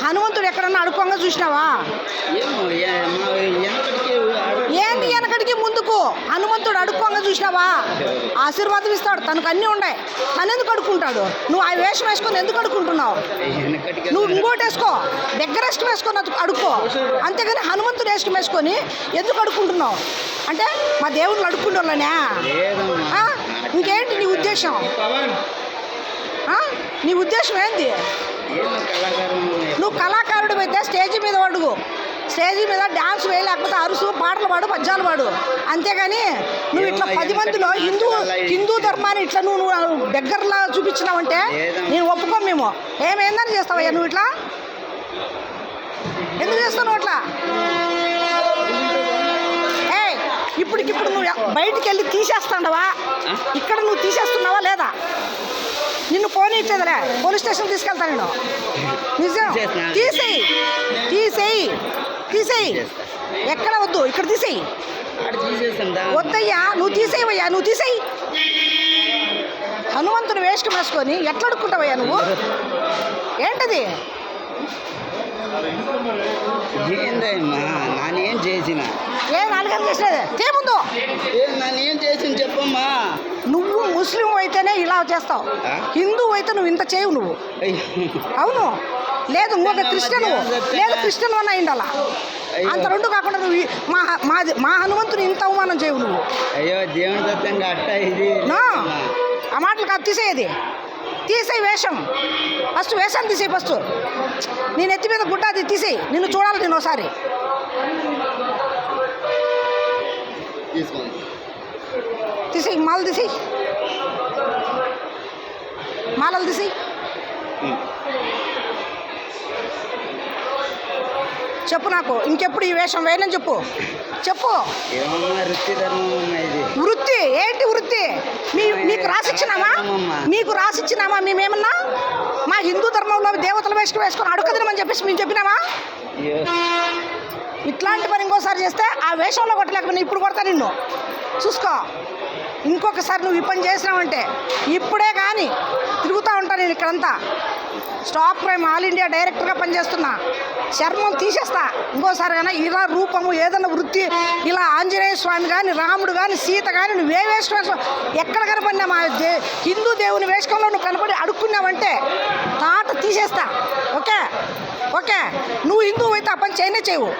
హనుమంతుడు ఎక్కడన్నా అడుక్కోంగా చూసినావా? ఏంది వెనకడికి ముందుకు? హనుమంతుడు అడుక్కోంగా చూసినావా? ఆశీర్వాదం ఇస్తాడు, తనకు అన్నీ ఉన్నాయి. తను ఎందుకు అడుక్కుంటాడు? నువ్వు ఆ వేషం వేసుకొని ఎందుకు అడుక్కుంటున్నావు? నువ్వు ఇంకోటి వేసుకో, దగ్గర వేషం వేసుకొని అడుక్కో. అంతేగాని హనుమంతుడు వేషం వేసుకొని ఎందుకు అడుక్కుంటున్నావు? అంటే మా దేవుళ్ళు అడుక్కుంటే వాళ్ళనే? ఇంకేంటి నీ ఉద్దేశం? నీ ఉద్దేశం ఏంది? నువ్వు కళాకారుడు అయితే స్టేజ్ మీద అడుగు, స్టేజ్ మీద డ్యాన్స్ వేయలేకపోతే అరుసు, పాటలు పాడు, పద్యాలు పాడు. అంతేగాని నువ్వు ఇట్లా 10 మందిలో హిందూ ధర్మాన్ని ఇట్లా నువ్వు దగ్గరలా చూపించినావంటే నేను ఒప్పుకోం. మేము ఏమైందని చేస్తావయ్యా నువ్వు ఇట్లా? ఎందుకు చేస్తున్నావు అట్లా? ఇప్పటికిప్పుడు నువ్వు బయటికి వెళ్ళి తీసేస్తాండవా? ఇక్కడ నువ్వు తీసేస్తున్నావా లేదా? నిన్ను పోనీట్లేదులే, పోలీస్ స్టేషన్ తీసుకెళ్తాను నేను. నిజం, తీసేయి. ఎక్కడ వద్దు, ఇక్కడ తీసేయి. వద్దయ్యా, నువ్వు తీసేయవయ్యా, నువ్వు తీసేయి. హనుమంతుని వేషం వేసుకొని ఎట్లా అడుక్కుంటావయ్యా నువ్వు? ఏంటది? నానేం చేసిన? నాలుగేం చేసినది తేముందు? నానేం చేసిన చెప్పమ్మా. నువ్వు ముస్లిం అయితేనే ఇలా చేస్తావు, హిందూ అయితే నువ్వు ఇంత చేయవు నువ్వు. అవును, లేదు ఇంకొక క్రిస్టియన్, లేదు క్రిస్టియన్ వన్ అయిండాలా. అంత రెండు కాకుండా నువ్వు మా హనుమంతుని ఇంత అవమానం చేయవు నువ్వు. అయ్యో దేవుని దత్తంగా అట్ట ఇది ఆ మాటలు కాదు, తీసేది. తీసేయి వేషం, ఫస్ట్ వేషాన్ని తీసేయి. ఫస్ట్ నేను ఎత్తి మీద గుడ్డ అది తీసేయి. నిన్ను చూడాలి నేను ఒకసారి. తీసేయి, మాలలు తీసేయి, మాలలు తీసేయి. చెప్పు నాకు, ఇంకెప్పుడు ఈ వేషం వేయనని చెప్పు. వృత్తి ఏంటి? వృత్తి నీకు రాసిచ్చినామా? మేమేమన్నా మా హిందూ ధర్మంలో దేవతల వేసుకొని అడుగుదనమని చెప్పేసి మేము చెప్పినామా? ఇట్లాంటి పని ఇంకోసారి చేస్తే ఆ వేషంలో కొట్టలేకపోయినా ఇప్పుడు కొడతా నిన్ను, చూసుకో. ఇంకొకసారి నువ్వు ఈ పని చేసినావంటే ఇప్పుడే కానీ తిరుగుతూ ఉంటాను నేను ఇక్కడంతా. స్టాప్ క్రైమ్ ఆల్ ఇండియా డైరెక్టర్గా పనిచేస్తున్నా. చర్మం తీసేస్తా ఇంకోసారి. కానీ ఇలా రూపము ఏదైనా వృత్తి, ఇలా ఆంజనేయ స్వామి కానీ, రాముడు కానీ, సీత కానీ నువ్వే వేసుకున్నా ఎక్కడ కనపడినా మా హిందూ దేవుని వేషంలో నువ్వు కనపడి అడుక్కున్నావంటే తాట తీసేస్తా. ఓకే, నువ్వు హిందువు అయితే ఆ పని చేయనే చేయవు.